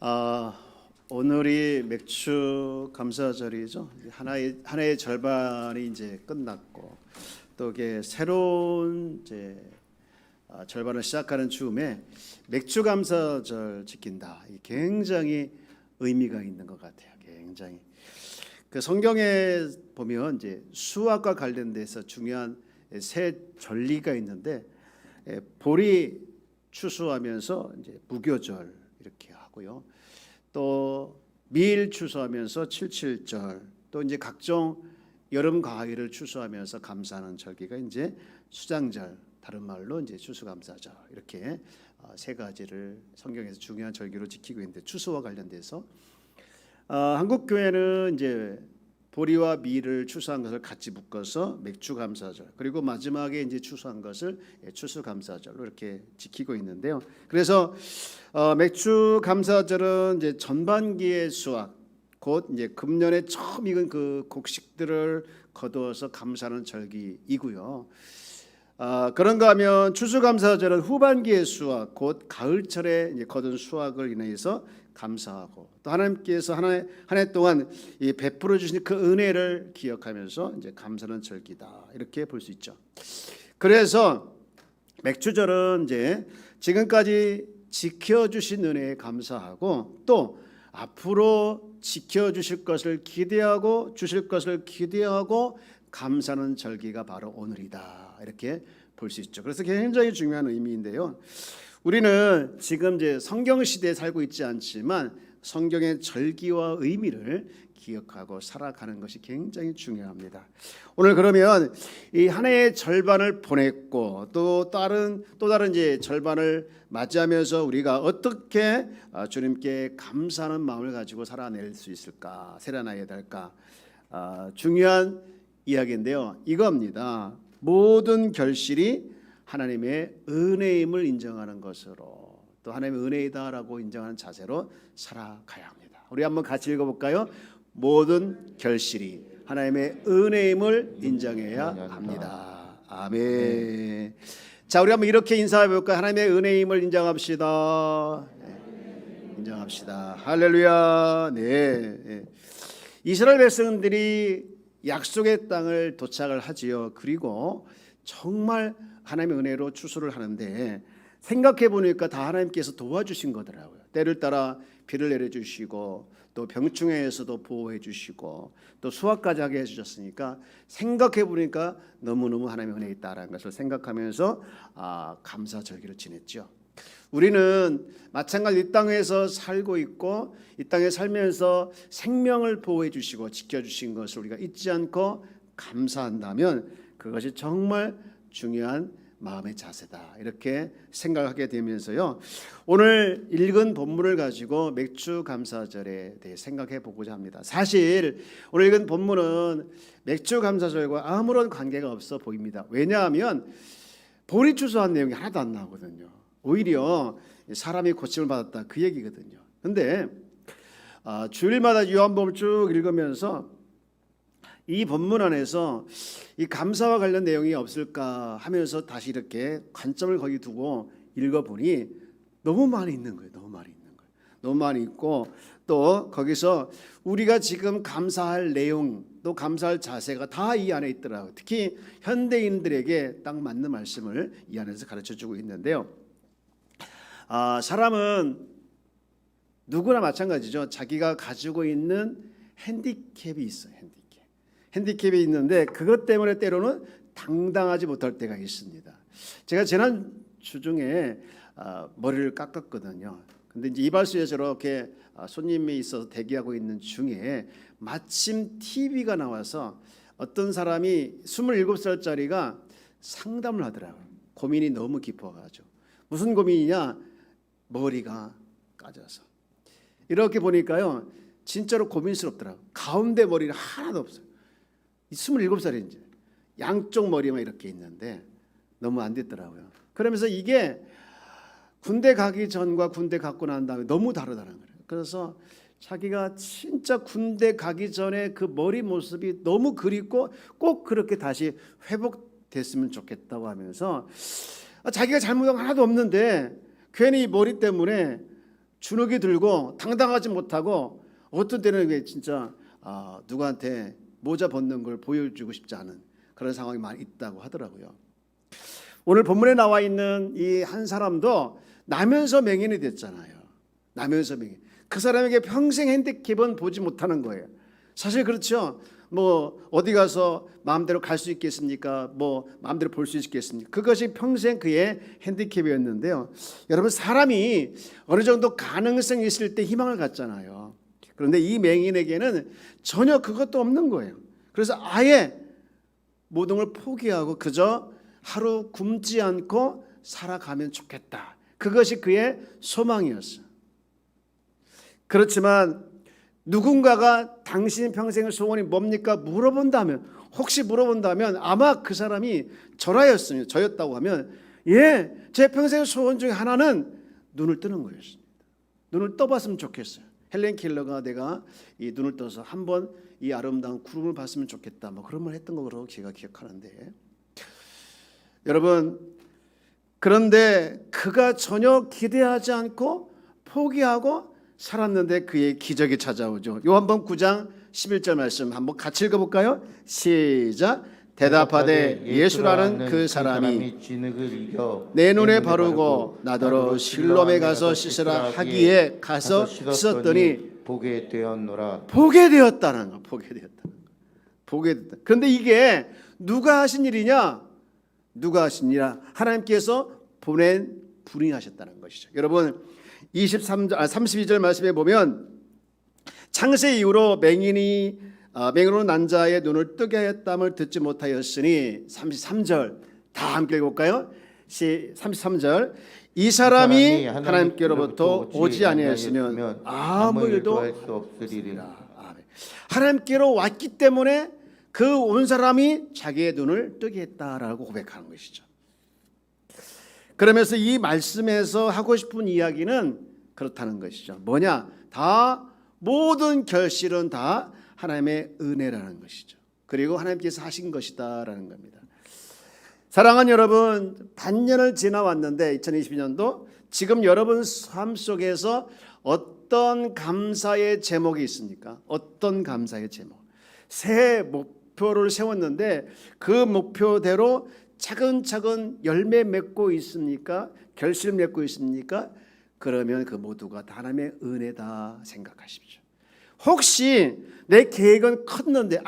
아, 오늘이 맥주 감사절이죠. 한 해의 절반이 이제 끝났고 또 이게 새로운 이제 절반을 시작하는 즈음에 맥주 감사절 지킨다. 이 굉장히 의미가 있는 것 같아요. 굉장히 그 성경에 보면 이제 수학과 관련돼서 중요한 세 전리가 있는데 보리 추수하면서 이제 무교절 이렇게 하고요. 또 밀 추수하면서 칠칠절, 또 이제 각종 여름 과일을 추수하면서 감사하는 절기가 이제 수장절, 다른 말로 이제 추수감사절, 이렇게 세 가지를 성경에서 중요한 절기로 지키고 있는데, 추수와 관련돼서 한국 교회는 이제 보리와 밀을 추수한 것을 같이 묶어서 맥주감사절, 그리고 마지막에 이제 추수한 것을 추수감사절로 이렇게 지키고 있는데요. 그래서 맥주감사절은 이제 전반기의 수확, 곧 이제 금년에 처음 익은 그 곡식들을 거두어서 감사하는 절기이고요. 그런가 하면 추수감사절은 후반기의 수확, 곧 가을철에 이제 거둔 수확을 인해서 감사하고, 또 하나님께서 한 해 동안 이 베풀어 주신 그 은혜를 기억하면서 이제 감사하는 절기다, 이렇게 볼 수 있죠. 그래서 맥주절은 이제 지금까지 지켜주신 은혜에 감사하고, 또 앞으로 지켜주실 것을 기대하고 주실 것을 기대하고 감사하는 절기가 바로 오늘이다, 이렇게 볼 수 있죠. 그래서 굉장히 중요한 의미인데요. 우리는 지금 이제 성경 시대에 살고 있지 않지만 성경의 절기와 의미를 기억하고 살아가는 것이 굉장히 중요합니다. 오늘 그러면 이 한 해의 절반을 보냈고 또 다른 이제 절반을 맞이하면서 우리가 어떻게 주님께 감사하는 마음을 가지고 살아낼 수 있을까, 살아나야 될까, 중요한 이야기인데요. 이겁니다. 모든 결실이 하나님의 은혜임을 인정하는 것으로, 또 하나님의 은혜이다라고 인정하는 자세로 살아가야 합니다. 우리 한번 같이 읽어볼까요? 모든 결실이 하나님의 은혜임을 인정해야 합니다. 아멘. 자, 우리 한번 이렇게 인사해 볼까요? 하나님의 은혜임을 인정합시다. 네, 인정합시다. 할렐루야. 네. 이스라엘 백성들이 약속의 땅을 도착을 하지요. 그리고 정말 하나님의 은혜로 추수를 하는데, 생각해 보니까 다 하나님께서 도와주신 거더라고요. 때를 따라 비를 내려주시고, 또 병충해에서도 보호해 주시고, 또 수확까지 하게 해주셨으니까 생각해 보니까 너무너무 하나님의 은혜 있다라는 것을 생각하면서 감사절기를 지냈죠. 우리는 마찬가지 이 땅에서 살고 있고, 이 땅에 살면서 생명을 보호해 주시고 지켜주신 것을 우리가 잊지 않고 감사한다면 그것이 정말 중요한 마음의 자세다, 이렇게 생각하게 되면서요, 오늘 읽은 본문을 가지고 맥주 감사절에 대해 생각해 보고자 합니다. 사실 오늘 읽은 본문은 맥주 감사절과 아무런 관계가 없어 보입니다. 왜냐하면 보리 추수한 내용이 하나도 안 나오거든요. 오히려 사람이 고침을 받았다, 그 얘기거든요. 그런데 주일마다 요한복음을 쭉 읽으면서 이 본문 안에서 이 감사와 관련 내용이 없을까 하면서 다시 이렇게 관점을 거기 두고 읽어보니 너무 많이 있는 거예요. 너무 많이 있고, 또 거기서 우리가 지금 감사할 내용, 또 감사할 자세가 다 이 안에 있더라고요. 특히 현대인들에게 딱 맞는 말씀을 이 안에서 가르쳐주고 있는데요. 사람은 누구나 마찬가지죠. 자기가 가지고 있는 핸디캡이 있어요. 핸디캡이 있는데 그것 때문에 때로는 당당하지 못할 때가 있습니다. 제가 지난 주 중에 머리를 깎았거든요. 근데 이제 이발소에서 이렇게 손님이 있어서 대기하고 있는 중에 마침 TV가 나와서 어떤 사람이 27살짜리가 상담을 하더라고요. 고민이 너무 깊어가지고. 무슨 고민이냐? 머리가 까져서. 이렇게 보니까요, 진짜로 고민스럽더라고요. 가운데 머리는 하나도 없어요. 27살인지 양쪽 머리만 이렇게 있는데 너무 안 됐더라고요. 그러면서 이게 군대 가기 전과 군대 갔고 난 다음에 너무 다르다는 거예요. 그래서 자기가 진짜 군대 가기 전에 그 머리 모습이 너무 그립고 꼭 그렇게 다시 회복됐으면 좋겠다고 하면서 자기가 잘못한 거 하나도 없는데 괜히 머리 때문에 주눅이 들고 당당하지 못하고 어떤 때는 이게 진짜 누구한테 모자 벗는 걸 보여주고 싶지 않은 그런 상황이 많이 있다고 하더라고요. 오늘 본문에 나와 있는 이 한 사람도 나면서 맹인이 됐잖아요. 나면서 맹인. 그 사람에게 평생 핸디캡은 보지 못하는 거예요. 사실 그렇죠. 뭐 어디 가서 마음대로 갈 수 있겠습니까? 뭐 마음대로 볼 수 있겠습니까? 그것이 평생 그의 핸디캡이었는데요. 여러분, 사람이 어느 정도 가능성이 있을 때 희망을 갖잖아요. 그런데 이 맹인에게는 전혀 그것도 없는 거예요. 그래서 아예 모든 걸 포기하고 그저 하루 굶지 않고 살아가면 좋겠다. 그것이 그의 소망이었어요. 그렇지만 누군가가 당신 평생의 소원이 뭡니까? 혹시 물어본다면 아마 그 사람이 저였다고 하면 제 평생의 소원 중에 하나는 눈을 뜨는 거였습니다. 눈을 떠봤으면 좋겠어요. 헬렌 켈러가 내가 이 눈을 떠서 한번 이 아름다운 구름을 봤으면 좋겠다. 뭐 그런 말 했던 거로 제가 기억하는데, 여러분, 그런데 그가 전혀 기대하지 않고 포기하고 살았는데 그의 기적이 찾아오죠. 요한복음 9장 11절 말씀 한번 같이 읽어볼까요? 시작. 대답하되 예수라는 그 사람이 진흙을 이겨 내 눈에 바르고 나더러 실로암에 가서 씻으라 하기에 가서 씻었더니 보게 되었노라. 보게 되었다는 거. 보게 됐다. 그런데 이게 누가 하신 일이냐? 누가 하신 일이냐? 하나님께서 보낸 분이 하셨다는 것이죠. 여러분, 32절 말씀에 보면 창세 이후로 맹인으로 난 자의 눈을 뜨게 하였담을 듣지 못하였으니 33절 다 함께 읽어볼까요? 33절 이 사람이 하나님께로부터 오지 아니하였으면 아무 일도 할 수 없으리라. 하나님께로 왔기 때문에 그 온 사람이 자기의 눈을 뜨게 했다라고 고백하는 것이죠. 그러면서 이 말씀에서 하고 싶은 이야기는 그렇다는 것이죠. 뭐냐? 모든 결실은 다 하나님의 은혜라는 것이죠. 그리고 하나님께서 하신 것이다라는 겁니다. 사랑하는 여러분, 반년을 지나왔는데 2022년도 지금 여러분 삶 속에서 어떤 감사의 제목이 있습니까? 어떤 감사의 제목? 새 목표를 세웠는데 그 목표대로 차근차근 열매 맺고 있습니까? 결실 맺고 있습니까? 그러면 그 모두가 다 하나님의 은혜다 생각하십시오. 혹시 내 계획은 컸는데,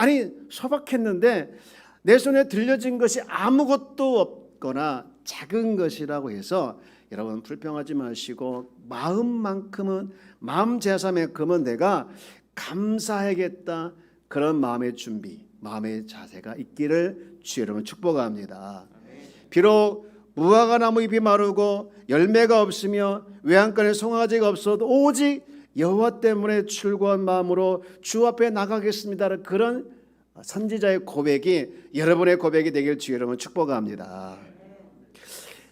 소박했는데 내 손에 들려진 것이 아무것도 없거나 작은 것이라고 해서 여러분 불평하지 마시고 마음 제사만큼은 내가 감사하겠다, 그런 마음의 준비, 마음의 자세가 있기를 주 여러분 축복합니다. 비록 무화과 나무 잎이 마르고 열매가 없으며 외양간에 송아지가 없어도 오직 여호와 때문에 출고한 마음으로 주 앞에 나가겠습니다. 그런 선지자의 고백이 여러분의 고백이 되길 주 여러분 축복합니다.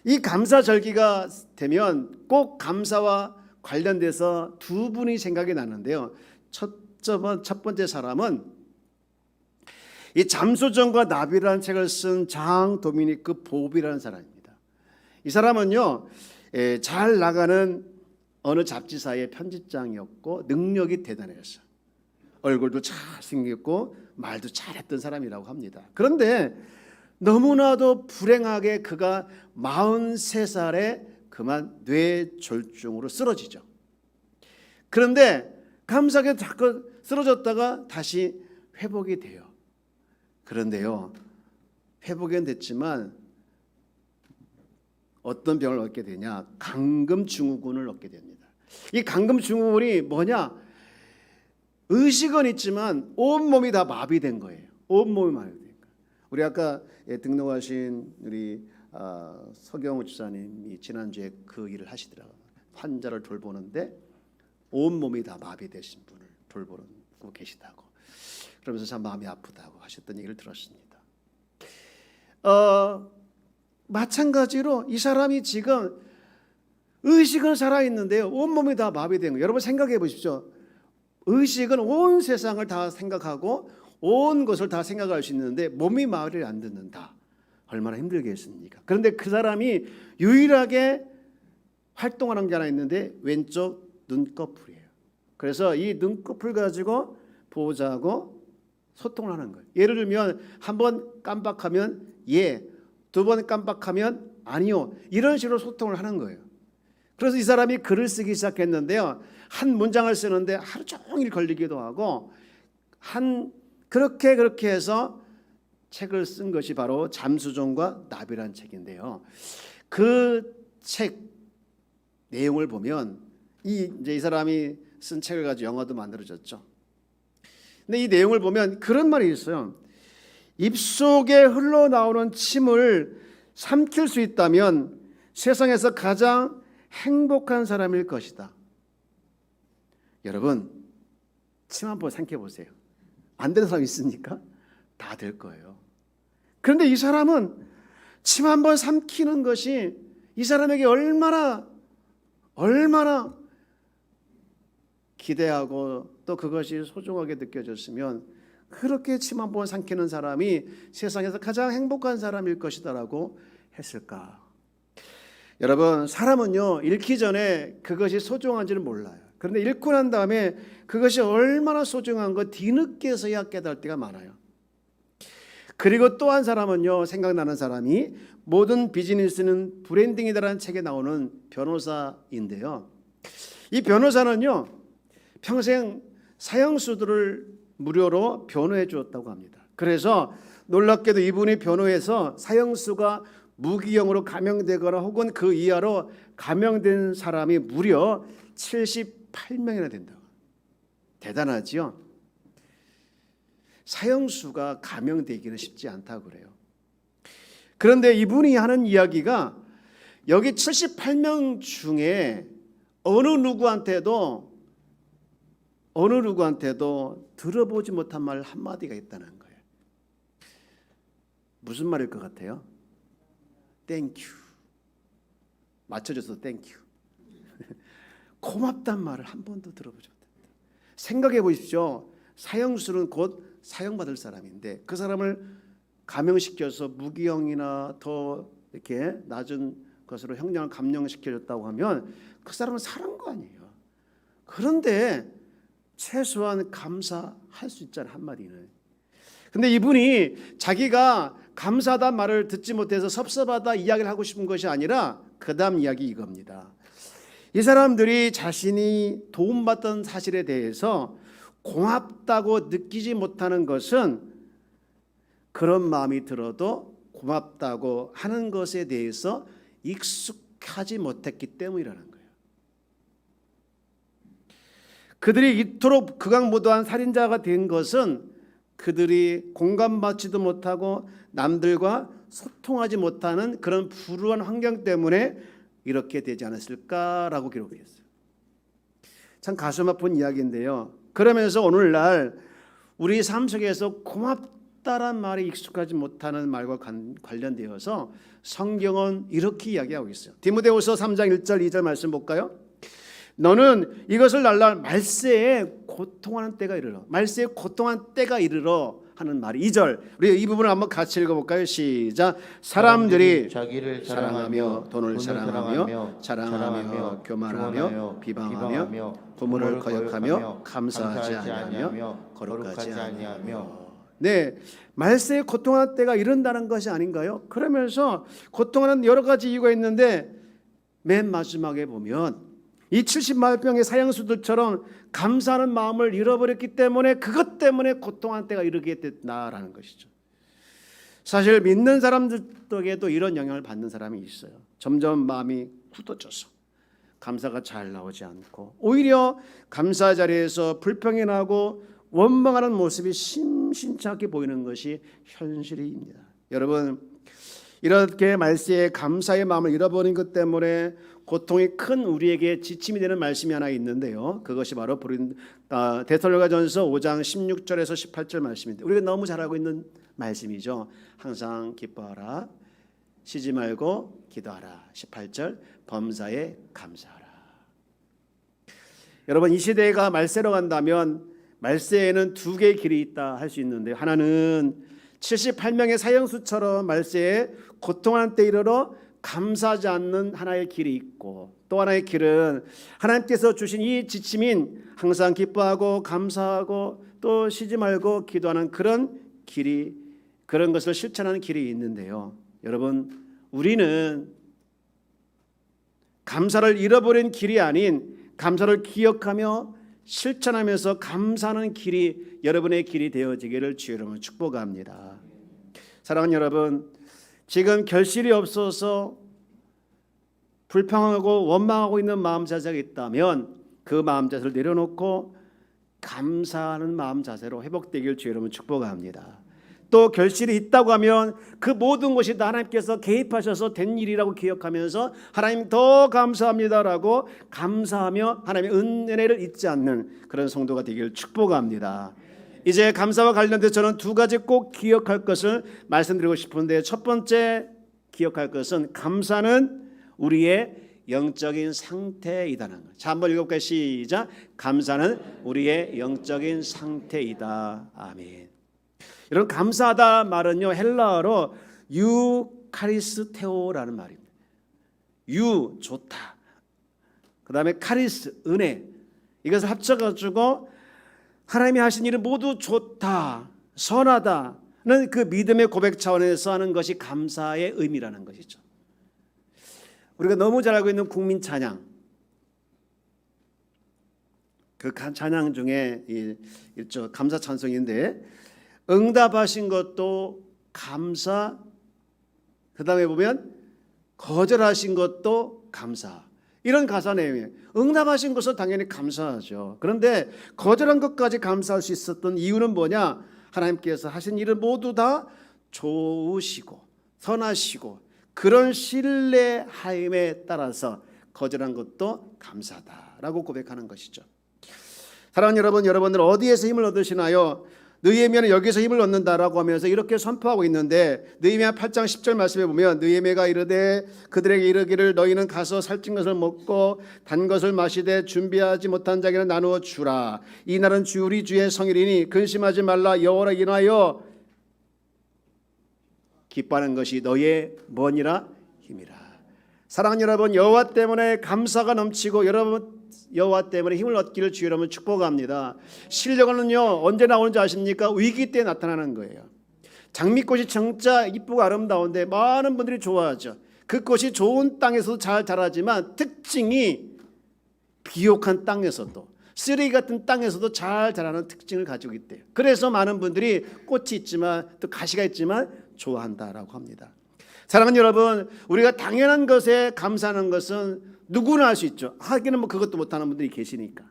이 감사절기가 되면 꼭 감사와 관련돼서 두 분이 생각이 나는데요. 첫 번째 사람은 이 잠수정과 나비라는 책을 쓴 장 도미니크 보비라는 사람입니다. 이 사람은요, 잘 나가는 어느 잡지사의 편집장이었고 능력이 대단했어요. 얼굴도 잘생겼고 말도 잘했던 사람이라고 합니다. 그런데 너무나도 불행하게 그가 43살에 그만 뇌졸중으로 쓰러지죠. 그런데 감사하게 자꾸 쓰러졌다가 다시 회복이 돼요. 그런데요, 회복은 됐지만 어떤 병을 얻게 되냐? 강금증후군을 얻게 됩니다. 이 강금증후군이 뭐냐? 의식은 있지만 온몸이 다 마비된 거예요. 온몸이 마비된 거예요. 우리 아까 등록하신 우리 서경우 지사님이 지난주에 그 일을 하시더라고요. 환자를 돌보는데 온몸이 다 마비되신 분을 돌보고 계시다고. 그러면서 참 마음이 아프다고 하셨던 얘기를 들었습니다. 마찬가지로 이 사람이 지금 의식은 살아있는데요, 온몸이 다 마비된 거예요. 여러분 생각해 보십시오. 의식은 온 세상을 다 생각하고 온 것을 다 생각할 수 있는데 몸이 말을 안 듣는다. 얼마나 힘들겠습니까? 그런데 그 사람이 유일하게 활동하는 게 하나 있는데 왼쪽 눈꺼풀이에요. 그래서 이 눈꺼풀 가지고 보호자하고 소통을 하는 거예요. 예를 들면 한 번 깜빡하면 예, 두 번 깜빡하면 아니요, 이런 식으로 소통을 하는 거예요. 그래서 이 사람이 글을 쓰기 시작했는데요, 한 문장을 쓰는데 하루 종일 걸리기도 하고 그렇게 해서 책을 쓴 것이 바로 잠수정과 나비라는 책인데요. 그 책 내용을 보면 이제 이 사람이 쓴 책을 가지고 영화도 만들어졌죠. 근데 이 내용을 보면 그런 말이 있어요. 입속에 흘러나오는 침을 삼킬 수 있다면 세상에서 가장 행복한 사람일 것이다. 여러분, 침 한번 삼켜보세요. 안 되는 사람 있습니까? 다 될 거예요. 그런데 이 사람은 침 한번 삼키는 것이 이 사람에게 얼마나 기대하고 또 그것이 소중하게 느껴졌으면 그렇게 침 한번 삼키는 사람이 세상에서 가장 행복한 사람일 것이다라고 했을까? 여러분, 사람은요, 읽기 전에 그것이 소중한지를 몰라요. 그런데 읽고 난 다음에 그것이 얼마나 소중한 거 뒤늦게서야 깨달을 때가 많아요. 그리고 또 한 사람은요, 생각나는 사람이 모든 비즈니스는 브랜딩이다라는 책에 나오는 변호사인데요. 이 변호사는요, 평생 사형수들을 무료로 변호해 주었다고 합니다. 그래서 놀랍게도 이분이 변호해서 사형수가 무기형으로 감형되거나 혹은 그 이하로 감형된 사람이 무려 78명이나 된다고. 대단하지요? 사형수가 감형되기는 쉽지 않다고 그래요. 그런데 이분이 하는 이야기가 여기 78명 중에 어느 누구한테도 들어보지 못한 말 한마디가 있다는 거예요. 무슨 말일 것 같아요? 땡큐. 맞춰줘서 땡큐. 고맙단 말을 한 번도 들어보지 못했다. 생각해 보십시오. 사형수는 곧 사형받을 사람인데 그 사람을 감형시켜서 무기형이나 더 이렇게 낮은 것으로 형량을 감형시켜줬다고 하면 그 사람은 살은 거 아니에요. 그런데 최소한 감사할 수 있잖아요, 한마디는. 근데 이분이 자기가 감사하다는 말을 듣지 못해서 섭섭하다 이야기를 하고 싶은 것이 아니라 그 다음 이야기 이겁니다. 이 사람들이 자신이 도움받던 사실에 대해서 고맙다고 느끼지 못하는 것은 그런 마음이 들어도 고맙다고 하는 것에 대해서 익숙하지 못했기 때문이라는 거예요. 그들이 이토록 극악무도한 살인자가 된 것은 그들이 공감받지도 못하고 남들과 소통하지 못하는 그런 불우한 환경 때문에 이렇게 되지 않았을까라고 기록했어요. 참 가슴 아픈 이야기인데요. 그러면서 오늘날 우리 삶 속에서 고맙다란 말이 익숙하지 못하는 말과 관련되어서 성경은 이렇게 이야기하고 있어요. 디모데후서 3장 1절 2절 말씀 볼까요? 너는 이것을 날라 말세에 고통하는 때가 이르러, 말세에 고통한 때가 이르러 하는 말이 2절. 우리 이 부분을 한번 같이 읽어볼까요? 시작. 사람들이 자기를 사랑하며 돈을 사랑하며 자랑하며 교만하며 비방하며 부모를 거역하며 감사하지 아니하며 거룩하지 아니하며. 네, 말세에 고통하는 때가 이른다는 것이 아닌가요? 그러면서 고통하는 여러 가지 이유가 있는데 맨 마지막에 보면 이 70만병의 사형수들처럼 감사하는 마음을 잃어버렸기 때문에 그것 때문에 고통한 때가 이르게 됐다라는 것이죠. 사실 믿는 사람들에게도 이런 영향을 받는 사람이 있어요. 점점 마음이 굳어져서 감사가 잘 나오지 않고 오히려 감사 자리에서 불평이 나고 원망하는 모습이 심심치 않게 보이는 것이 현실입니다. 여러분, 이렇게 말세에 감사의 마음을 잃어버린 것 때문에 고통이 큰 우리에게 지침이 되는 말씀이 하나 있는데요. 그것이 바로 데살로니가전서 5장 16절에서 18절 말씀인데 우리가 너무 잘 알고 있는 말씀이죠. 항상 기뻐하라, 쉬지 말고 기도하라. 18절 범사에 감사하라. 여러분, 이 시대가 말세로 간다면 말세에는 두 개의 길이 있다 할 수 있는데 하나는 78명의 사형수처럼 말세에 고통하는 때 이르러 감사하지 않는 하나의 길이 있고 또 하나의 길은 하나님께서 주신 이 지침인 항상 기뻐하고 감사하고 또 쉬지 말고 기도하는 그런 길이, 그런 것을 실천하는 길이 있는데요. 여러분, 우리는 감사를 잃어버린 길이 아닌 감사를 기억하며 실천하면서 감사하는 길이 여러분의 길이 되어지기를 주의 이름으로 축복합니다. 사랑하는 여러분, 지금 결실이 없어서 불평하고 원망하고 있는 마음 자세가 있다면 그 마음 자세를 내려놓고 감사하는 마음 자세로 회복되길 주의 이름으로 축복합니다. 또 결실이 있다고 하면 그 모든 것이 다 하나님께서 개입하셔서 된 일이라고 기억하면서 하나님 더 감사합니다라고 감사하며 하나님의 은혜를 잊지 않는 그런 성도가 되기를 축복합니다. 이제 감사와 관련돼서 저는 두 가지 꼭 기억할 것을 말씀드리고 싶은데, 첫 번째 기억할 것은 감사는 우리의 영적인 상태이다는 것. 자, 한번 읽어볼까요? 시작. 감사는 우리의 영적인 상태이다. 아멘. 여러분, 감사하다 말은요, 헬라어로 유카리스테오라는 말입니다. 유, 좋다. 그 다음에 카리스, 은혜. 이것을 합쳐가지고 하나님이 하신 일은 모두 좋다, 선하다는 그 믿음의 고백 차원에서 하는 것이 감사의 의미라는 것이죠. 우리가 너무 잘 알고 있는 국민 찬양, 그 찬양 중에 일조 감사 찬송인데, 응답하신 것도 감사, 그 다음에 보면 거절하신 것도 감사, 이런 가사 내용이에요. 응답하신 것은 당연히 감사하죠. 그런데 거절한 것까지 감사할 수 있었던 이유는 뭐냐? 하나님께서 하신 일은 모두 다 좋으시고 선하시고 그런 신뢰하임에 따라서 거절한 것도 감사하다라고 고백하는 것이죠. 사랑하는 여러분, 여러분들 어디에서 힘을 얻으시나요? 느헤미야는 여기서 힘을 얻는다라고 하면서 이렇게 선포하고 있는데, 느헤미야 8장 10절 말씀에 보면 느헤미야가 이르되 그들에게 이르기를 너희는 가서 살찐 것을 먹고 단 것을 마시되 준비하지 못한 자에게는 나누어 주라. 이 날은 우리 주의 성일이니 근심하지 말라. 여호와를 인하여 기뻐하는 것이 너희의 뭐니라? 힘이라. 사랑하는 여러분, 여호와 때문에 감사가 넘치고 여러분 여호와 때문에 힘을 얻기를 주의 이름으로 축복합니다. 실력은요 언제 나오는지 아십니까? 위기 때 나타나는 거예요. 장미꽃이 진짜 이쁘고 아름다운데 많은 분들이 좋아하죠. 그 꽃이 좋은 땅에서도 잘 자라지만 특징이 비옥한 땅에서도, 쓰레기 같은 땅에서도 잘 자라는 특징을 가지고 있대요. 그래서 많은 분들이 꽃이 있지만 또 가시가 있지만 좋아한다라고 합니다. 사랑하는 여러분, 우리가 당연한 것에 감사하는 것은 누구나 할 수 있죠. 하기는 뭐 그것도 못하는 분들이 계시니까.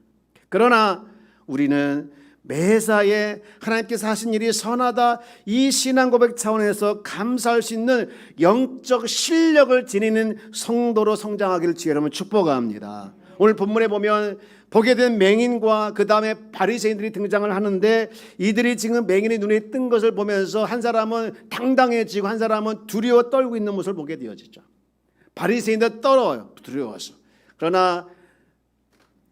그러나 우리는 매사에 하나님께서 하신 일이 선하다, 이 신앙 고백 차원에서 감사할 수 있는 영적 실력을 지니는 성도로 성장하기를 주의 이름으로 축복합니다. 오늘 본문에 보면 보게 된 맹인과 그 다음에 바리새인들이 등장을 하는데, 이들이 지금 맹인의 눈에 뜬 것을 보면서 한 사람은 당당해지고 한 사람은 두려워 떨고 있는 모습을 보게 되어지죠. 바리새인들 떨어요, 두려워서. 그러나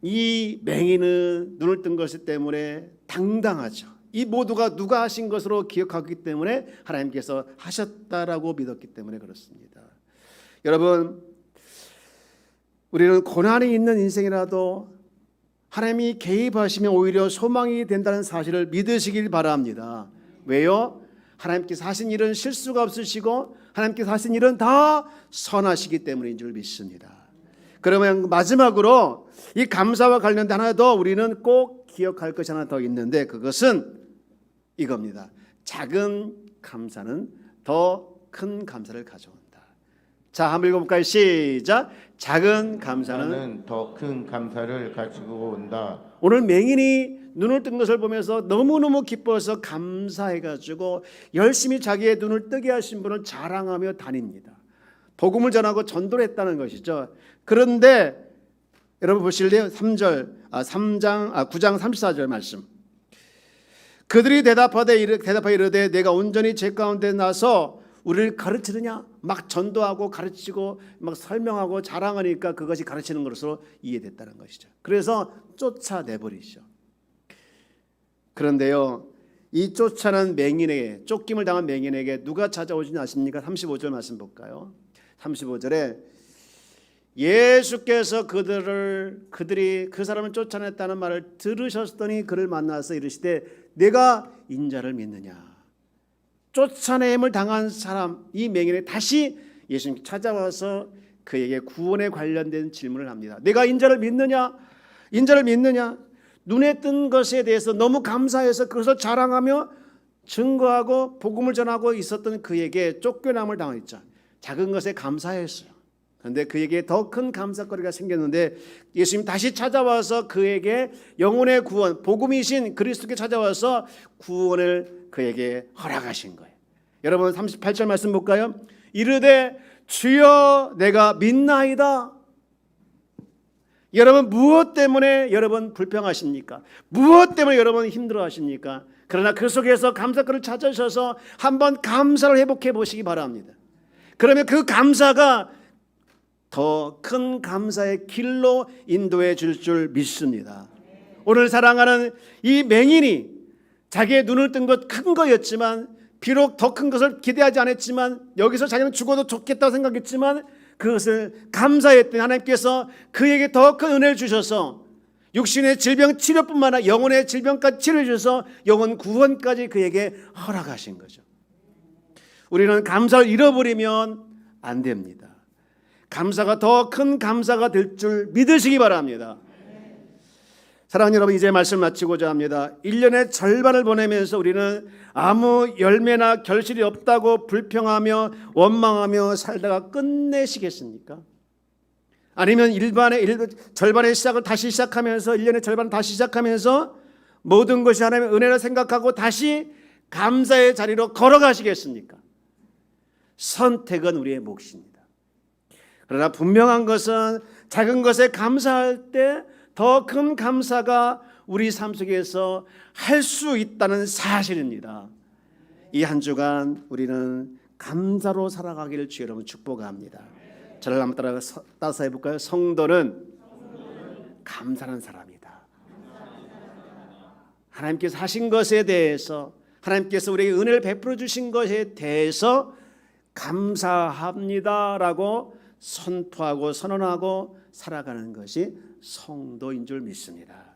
이 맹인은 눈을 뜬 것이 때문에 당당하죠. 이 모두가 누가 하신 것으로 기억하기 때문에 하나님께서 하셨다라고 믿었기 때문에 그렇습니다. 여러분, 우리는 고난이 있는 인생이라도 하나님이 개입하시면 오히려 소망이 된다는 사실을 믿으시길 바랍니다. 왜요? 하나님께서 하신 일은 실수가 없으시고 하나님께서 하신 일은 다 선하시기 때문인 줄 믿습니다. 그러면 마지막으로 이 감사와 관련된 하나 더 우리는 꼭 기억할 것이 하나 더 있는데, 그것은 이겁니다. 작은 감사는 더 큰 감사를 가져온다. 자, 한번 읽어볼까요? 시작. 작은 감사는 더 큰 감사를 가지고 온다. 오늘 맹인이 눈을 뜬 것을 보면서 너무너무 기뻐서 감사해가지고 열심히 자기의 눈을 뜨게 하신 분을 자랑하며 다닙니다. 복음을 전하고 전도를 했다는 것이죠. 그런데 여러분 보실래요? 9장 34절 말씀. 그들이 대답하여 이르되 내가 온전히 제 가운데 나서 우리를 가르치느냐? 막 전도하고 가르치고 막 설명하고 자랑하니까 그것이 가르치는 것으로 이해됐다는 것이죠. 그래서 쫓아내버리죠. 그런데요, 이 쫓아낸 맹인에게, 쫓김을 당한 맹인에게 누가 찾아오시는지 아십니까? 35절 말씀 볼까요? 35절에 예수께서 그들이 그 사람을 쫓아냈다는 말을 들으셨더니 그를 만나서 이르시되 내가 인자를 믿느냐. 쫓아냄을 당한 사람 이 맹인이 다시 예수님 찾아와서 그에게 구원에 관련된 질문을 합니다. 내가 인자를 믿느냐? 인자를 믿느냐? 눈에 뜬 것에 대해서 너무 감사해서 그것을 자랑하며 증거하고 복음을 전하고 있었던 그에게 쫓겨남을 당했죠. 작은 것에 감사했어요. 그런데 그에게 더 큰 감사거리가 생겼는데 예수님 다시 찾아와서 그에게 영혼의 구원, 복음이신 그리스도께 찾아와서 구원을 그에게 허락하신 거예요. 여러분 38절 말씀 볼까요? 이르되 주여 내가 믿나이다. 여러분 무엇 때문에 여러분 불평하십니까? 무엇 때문에 여러분 힘들어하십니까? 그러나 그 속에서 감사거리를 찾으셔서 한번 감사를 회복해 보시기 바랍니다. 그러면 그 감사가 더 큰 감사의 길로 인도해 줄 믿습니다. 오늘 사랑하는 이 맹인이 자기의 눈을 뜬 것 큰 거였지만 비록 더 큰 것을 기대하지 않았지만 여기서 자기는 죽어도 좋겠다고 생각했지만 그것을 감사했더니 하나님께서 그에게 더 큰 은혜를 주셔서 육신의 질병 치료뿐만 아니라 영혼의 질병까지 치료해 주셔서 영혼 구원까지 그에게 허락하신 거죠. 우리는 감사를 잃어버리면 안 됩니다. 감사가 더 큰 감사가 될 줄 믿으시기 바랍니다. 사랑하는 여러분, 이제 말씀 마치고자 합니다. 1년의 절반을 보내면서 우리는 아무 열매나 결실이 없다고 불평하며 원망하며 살다가 끝내시겠습니까? 아니면 절반의 시작을 다시 시작하면서 1년의 절반을 다시 시작하면서 모든 것이 하나님의 은혜라 생각하고 다시 감사의 자리로 걸어가시겠습니까? 선택은 우리의 몫입니다. 그러나 분명한 것은 작은 것에 감사할 때 더 큰 감사가 우리 삶 속에서 할 수 있다는 사실입니다. 이 한 주간 우리는 감사로 살아가기를 주 여러분 축복합니다. 저를 한번 따라서 해볼까요? 성도는 감사하는 사람이다. 하나님께서 하신 것에 대해서, 하나님께서 우리에게 은혜를 베풀어 주신 것에 대해서 감사합니다라고 선포하고 선언하고 살아가는 것이 성도인 줄 믿습니다.